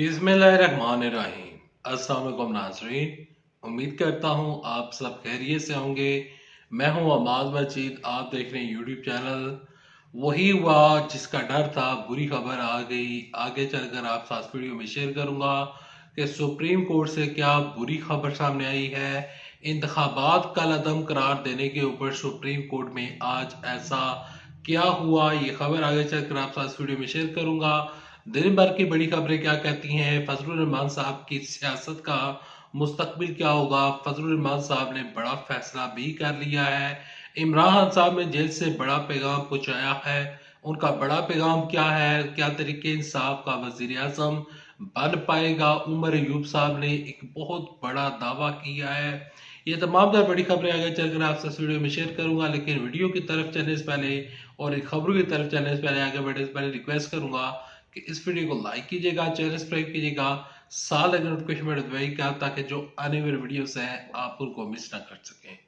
बिस्मिल्लाहिर्रहमानिर्रहीम। अस्सलाम वालेकुम नाज़रीन, उम्मीद करता हूँ आप सब खैरियत से होंगे। मैं हूँ अमाद मजीद, आप देख रहे हैं यूट्यूब चैनल। वही हुआ जिसका डर था, बुरी खबर आ गई। आगे चलकर आप साथ वीडियो में शेयर करूँगा कि सुप्रीम कोर्ट से क्या बुरी खबर सामने आई है। इंतखाबात कल अदम करार देने के ऊपर सुप्रीम कोर्ट में आज ऐसा क्या हुआ, ये खबर आगे चलकर आप साथ वीडियो में शेयर करूँगा। दिन भर की बड़ी खबरें क्या कहती हैं, फजलुर रहमान साहब की सियासत का मुस्तकबिल क्या होगा। फजलुर रहमान साहब ने बड़ा फैसला भी कर लिया है। इमरान खान साहब ने जेल से बड़ा पैगाम पहुंचाया है। उनका बड़ा पैगाम क्या है, क्या तरीके इंसाफ का वजीर आजम बन पाएगा। उमर अयूब साहब ने एक बहुत बड़ा दावा किया है। ये तमाम तर बड़ी खबरें आगे चलकर आपसे इस वीडियो में शेयर करूंगा, लेकिन वीडियो की तरफ चलने से पहले और इन खबरों की तरफ चलने से पहले, आगे बढ़ने से पहले रिक्वेस्ट करूंगा कि इस वीडियो को लाइक कीजिएगा, चैनल सब्सक्राइब कीजिएगा, साथ लगे नोटिफिकेशन बटन दबाइएगा ताकि जो आने वाले वीडियोस हैं आप उनको मिस ना कर सकें।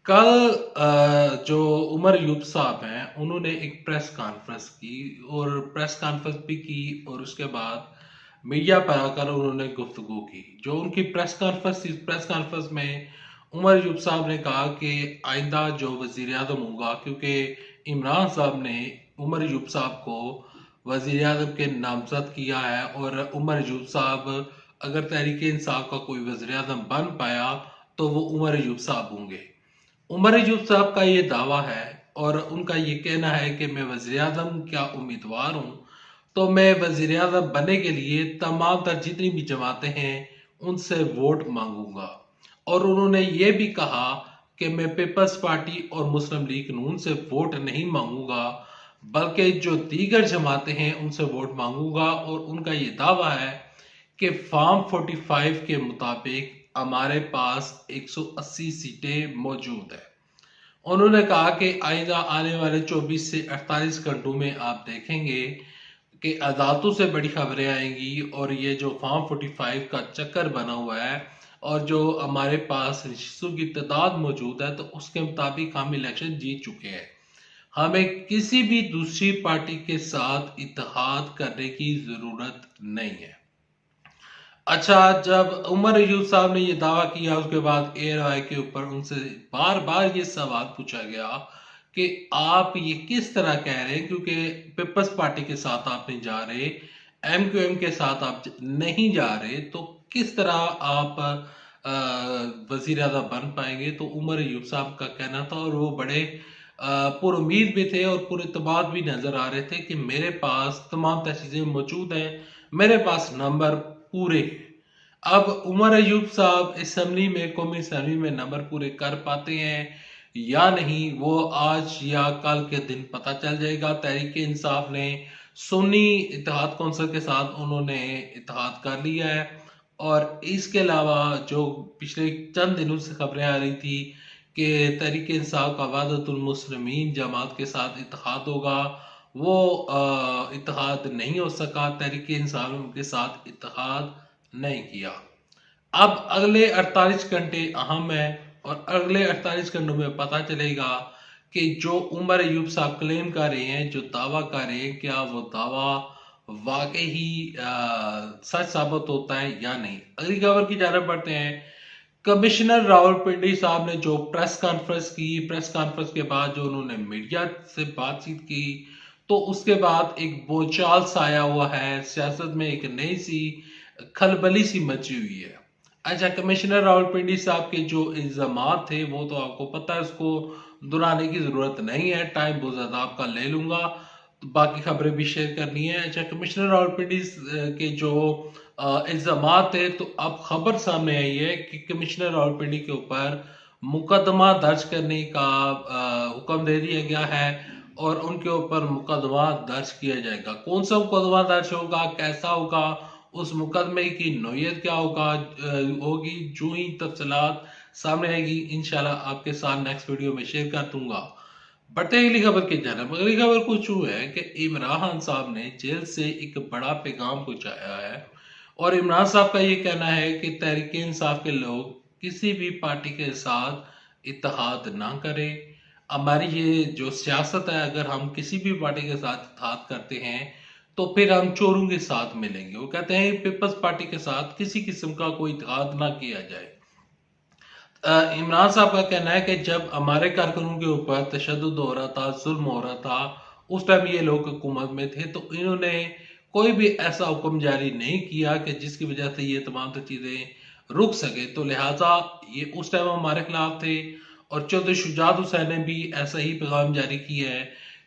कल जो उमर अयूब साहब हैं उन्होंने एक प्रेस कॉन्फ्रेंस की और प्रेस कॉन्फ्रेंस भी की और उसके बाद मीडिया पर आकर उन्होंने गुफ्तगू की। जो उनकी प्रेस कॉन्फ्रेंस थी, प्रेस कॉन्फ्रेंस में उमर अयूब साहब ने कहा कि आइंदा जो वजीर आजम होगा, क्योंकि इमरान साहब ने उमर अयूब साहब को वजीर आजम के नामजद किया है और उमर अयूब साहब अगर तहरीक इंसाफ का कोई वजीर आजम बन पाया तो वो उमर अयूब साहब होंगे। उमर अयूब साहब का ये दावा है और उनका ये कहना है कि मैं वजीर आजम क्या उम्मीदवार हूँ, तो मैं वजीर आजम बनने के लिए तमाम तर जितनी भी जमातें हैं उनसे वोट मांगूंगा। और उन्होंने ये भी कहा कि मैं पीपल्स पार्टी और मुस्लिम लीग नून से वोट नहीं मांगूंगा, बल्कि जो दीगर जमातें हैं उनसे वोट मांगूंगा। और उनका ये दावा है कि फॉर्म 45 के मुताबिक हमारे पास 180 सीटें मौजूद है। उन्होंने कहा कि आइंदा आने वाले 24 से 48 घंटों में आप देखेंगे कि अदालतों से बड़ी खबरें आएंगी और ये जो फॉर्म 45 का चक्कर बना हुआ है और जो हमारे पास रिश्तों की तादाद मौजूद है, तो उसके मुताबिक हम इलेक्शन जीत चुके हैं। हमें किसी भी दूसरी पार्टी के साथ इत्तेहाद करने की जरूरत नहीं है। अच्छा, जब उमर अयूब साहब ने ये दावा किया उसके बाद एआरवाई के ऊपर उनसे बार बार ये सवाल पूछा गया कि आप ये किस तरह कह रहे हैं, क्योंकि पीपल्स पार्टी के साथ आप नहीं जा रहे, एमक्यूएम के साथ आप नहीं जा रहे, तो किस तरह आप वजीर आज़म बन पाएंगे। तो उमर अयूब साहब का कहना था और वो बड़े पुर उम्मीद भी थे और पुरएतमाद भी नजर आ रहे थे कि मेरे पास तमाम चीजें मौजूद हैं, मेरे पास नंबर पूरे हैं। अब उमर अयूब साहब असम्बली में, कौमी असम्बली में नंबर पूरे कर पाते हैं या नहीं, वो आज या कल के दिन पता चल जाएगा। तहरीक इंसाफ ने सुन्नी इत्तेहाद कौंसिल के साथ उन्होंने इत्तेहाद कर लिया है और इसके अलावा जो पिछले चंद दिनों से खबरें आ रही थी कि तहरीक इंसाफ का वहदतुल मुस्लिमीन जमात के साथ इत्तेहाद होगा, वो इत्तेहाद नहीं हो सका। तहरीक इंसाफ के साथ इत्तेहाद नहीं किया। अब अगले 48 घंटे अहम है और अगले 48 घंटों में पता चलेगा कि जो उमर अयूब साहब क्लेम कर रहे हैं, जो दावा कर रहे हैं, क्या वो दावा वाकई ही सच साबित होता है या नहीं। अगली खबर की जानब बढ़ते हैं। कमिश्नर रावलपिंडी साहब ने जो प्रेस कॉन्फ्रेंस की, प्रेस कॉन्फ्रेंस के बाद जो उन्होंने मीडिया से बातचीत की, तो उसके बाद एक बोलचाल सा आया हुआ है, सियासत में एक नई सी खलबली सी मची हुई है। अच्छा, कमिश्नर रावलपिंडी साहब के जो इल्जामात थे वो तो आपको पता है, उसको दोहराने की जरूरत नहीं है, टाइम बहुत ज्यादा आपका ले लूंगा, तो बाकी खबरें भी शेयर करनी है। अच्छा, कमिश्नर रावलपिंडी के जो इल्जामात थे, तो अब खबर सामने आई है कि कमिश्नर रावलपिंडी के ऊपर मुकदमा दर्ज करने का हुक्म दे दिया गया है और उनके ऊपर मुकदमा दर्ज किया जाएगा। कौन सा मुकदमा दर्ज होगा, कैसा होगा, उस मुकदमे की नौयत क्या होगी, जो ही तफसीलात सामने आएगी इंशाल्लाह आपके साथ नेक्स्ट वीडियो में शेयर कर दूंगा। बढ़ते अगली खबर की जानब। अगली खबर कुछ यूं है कि इमरान खान साहब ने जेल से एक बड़ा पैगाम पहुंचाया है और इमरान साहब का ये कहना है कि तहरीक इंसाफ के लोग किसी भी पार्टी के साथ इत्तेहाद ना करें। हमारी ये जो सियासत है, अगर हम किसी भी पार्टी के साथ इत्तेहाद करते हैं तो फिर हम चोरों के साथ मिलेंगे। वो कहते हैं पीपल्स पार्टी के साथ किसी किस्म का कोई इत्तेहाद ना किया जाए। इमरान साहब का कहना है कि जब हमारे कारकुनों के ऊपर तशद्दुद हो रहा था, जुल्म हो रहा था, उस टाइम ये लोग हुकूमत में थे, तो इन्होंने कोई भी ऐसा हुक्म जारी नहीं किया कि जिसकी वजह से ये तमाम तो चीज़ें रुक सके। तो लिहाजा ये उस टाइम हमारे खिलाफ थे। और चौधरी शुजात हुसैन ने भी ऐसा ही पैगाम जारी किया है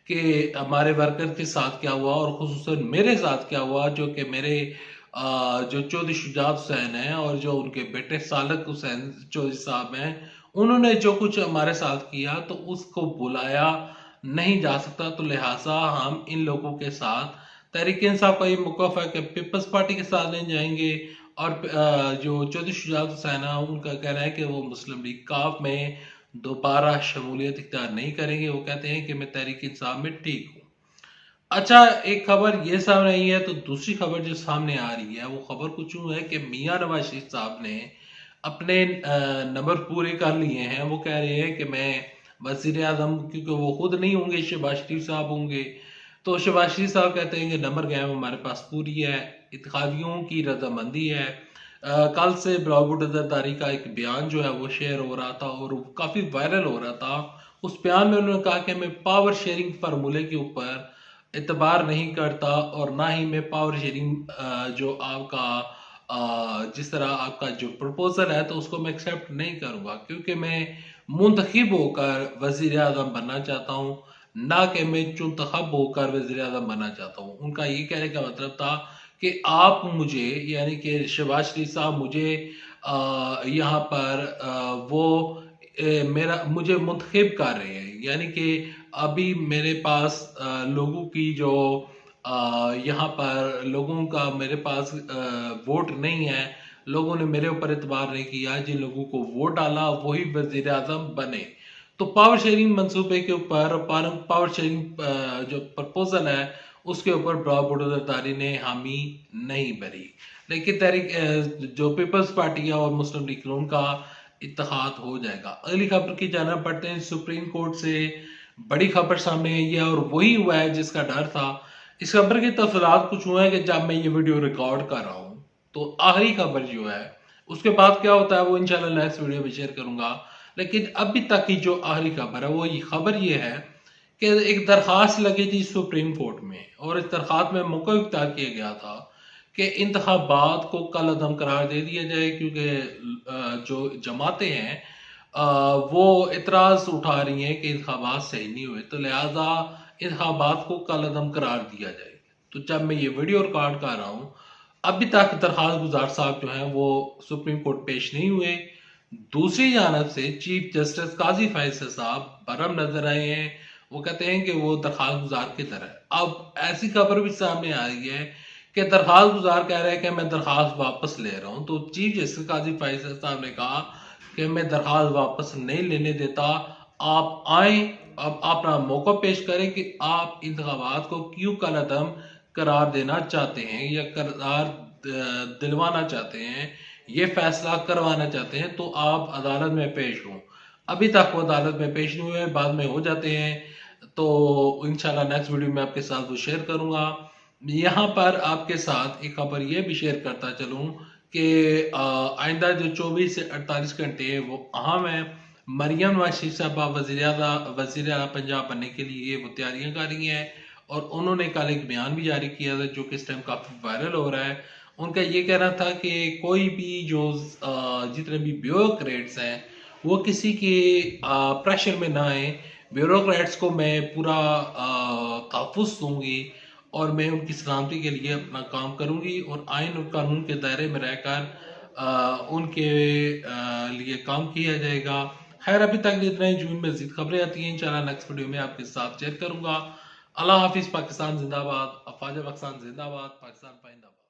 कि हमारे वर्कर के साथ क्या हुआ और खुसूसन मेरे साथ क्या हुआ, जो कि मेरे जो चौधरी शुजात हुसैन हैं और जो उनके बेटे सालक हुसैन चौधरी साहब हैं, उन्होंने जो कुछ हमारे साथ किया तो उसको बुलाया नहीं जा सकता। तो लिहाजा हम इन लोगों के साथ तहरीक इंसाफ का ये मौक़िफ़ है कि पीपल्स पार्टी के साथ नहीं जाएंगे। और जो चौधरी शुजात हुसैन है उनका कहना है कि वो मुस्लिम लीग काफ में दोबारा शमूलियत इख्तियार नहीं करेंगे। वो कहते हैं कि मैं तहरीक इंसाफ में ठीक हूँ। अच्छा, एक खबर ये सामने आई है, तो दूसरी खबर जो सामने आ रही है वो खबर कुछ यूं है कि मियां नवाज शरीफ साहब ने अपने नंबर पूरे कर लिए हैं। वो कह रहे हैं कि मैं वजीर आजम, क्योंकि वो खुद नहीं होंगे, शहबाज शरीफ साहब होंगे। तो शहबाज शरीफ साहब कहते हैं कि नंबर गेम हमारे पास पूरी है, इत्तेहादियों की रजामंदी है। कल से बिलावल अजहरदारी का एक बयान जो है वो शेयर हो रहा था और वो काफी वायरल हो रहा था। उस बयान में उन्होंने कहा कि मैं पावर शेयरिंग फार्मूले के ऊपर एतबार नहीं करता और ना ही मैं पावर शेयरिंग जो आपका जिस तरह आपका जो प्रपोजल है तो उसको मैं एक्सेप्ट नहीं करूंगा, क्योंकि मैं मुंतखब होकर वजीर आजम बनना चाहता हूँ, ना कि मैं चुनतखब होकर वजीर आजम बनना चाहता हूँ। उनका ये कहने का मतलब था कि आप मुझे, यानी कि शहबाज शरीफ साहब मुझे यहाँ पर वो मेरा मुझे मुंतखब कर रहे हैं, यानी कि अभी मेरे पास लोगों की जो यहाँ पर लोगों का मेरे पास वोट नहीं है, लोगों ने मेरे ऊपर एतबार नहीं किया, जिन लोगों को वोट डाला वही वजीर आजम बने। तो पावर शेयरिंग मंसूबे के ऊपर पावर शेयरिंग जो प्रपोजल है उसके ऊपर बिलावल भुट्टो ने हामी नहीं भरी। लेकिन तहरीक जो पीपल्स पार्टी है और मुस्लिम लीग उनका इत्तेहाद हो जाएगा। अगली खबर की जानब पढ़ते हैं। सुप्रीम कोर्ट से बड़ी खबर सामने आई है और वही हुआ है जिसका डर था। इस खबर की तफसीलात कुछ हुआ है कि जब मैं ये वीडियो रिकॉर्ड कर रहा हूँ तो आखिरी खबर जो है उसके बाद क्या होता है वो इंशाल्लाह नेक्स्ट वीडियो में शेयर करूंगा। लेकिन अभी तक की जो आखिरी खबर है वो ये खबर ये है कि एक दरखास्त लगी थी सुप्रीम कोर्ट में और इस दरखास्त में मौका इख्तियार किया गया था कि इंतखाबात को कल अदम करार दे दिया जाए, क्योंकि जो जमातें हैं वो इतराज उठा रही हैं कि इंतखाबात सही नहीं हुए, तो लिहाजा इंतखाबात को कल अदम करार दिया जाए। तो जब मैं ये वीडियो रिकॉर्ड कर रहा हूँ अभी तक दरखास्त गुजार साहब जो हैं वो सुप्रीम कोर्ट पेश नहीं हुए। दूसरी जानब से चीफ जस्टिस काजी फैसल साहब बरम नजर आए हैं। वो कहते हैं कि वो दरखास्त गुजार की तरह है। अब ऐसी खबर भी सामने आ रही है कि दरखास्त गुजार कह रहे हैं कि मैं दरखास्त वापस ले रहा हूं। तो चीफ जस्टिस काजी फैसल साहब ने कहा कि मैं दरखास्त वापस नहीं लेने देता, आप आए, अब अपना मौका पेश करें कि आप इंतखाबात को क्यों कलअदम करार देना चाहते हैं या करार दिलवाना चाहते हैं, ये फैसला करवाना चाहते हैं, तो आप अदालत में पेश हों। अभी तक वो अदालत में पेश नहीं हुए, बाद में हो जाते हैं। तो इंशाल्लाह नेक्स्ट वीडियो में आपके साथ वो शेयर करूंगा। यहाँ पर आपके साथ एक खबर ये भी शेयर करता चलूं कि आइंदा जो 24 से 48 घंटे है वो अहम है। मरियम नवाज शरीफ साहबा वजीर आला पंजाब बनने के लिए वो तैयारियां कर रही हैं और उन्होंने कल एक बयान भी जारी किया था जो कि इस टाइम काफी वायरल हो रहा है। उनका ये कहना था कि कोई भी जो जितने भी ब्यूरोक्रेट्स हैं वो किसी के प्रेशर में ना आए। ब्यूरोक्रेट्स को मैं पूरा तहफ़्फ़ुज़ दूंगी और मैं उनकी सलामती के लिए अपना काम करूंगी और आइन और कानून के दायरे में रहकर उनके लिए काम किया जाएगा। खैर, अभी तक इतना ही। जून में मज़ीद खबरें आती हैं, इंशाल्लाह नेक्स्ट वीडियो में आपके साथ शेयर करूंगा। अल्लाह हाफिज़। पाकिस्तान जिंदाबाद। अफवाज पाकिस्तान जिंदाबाद। पाकिस्तान पाइंदाबाद।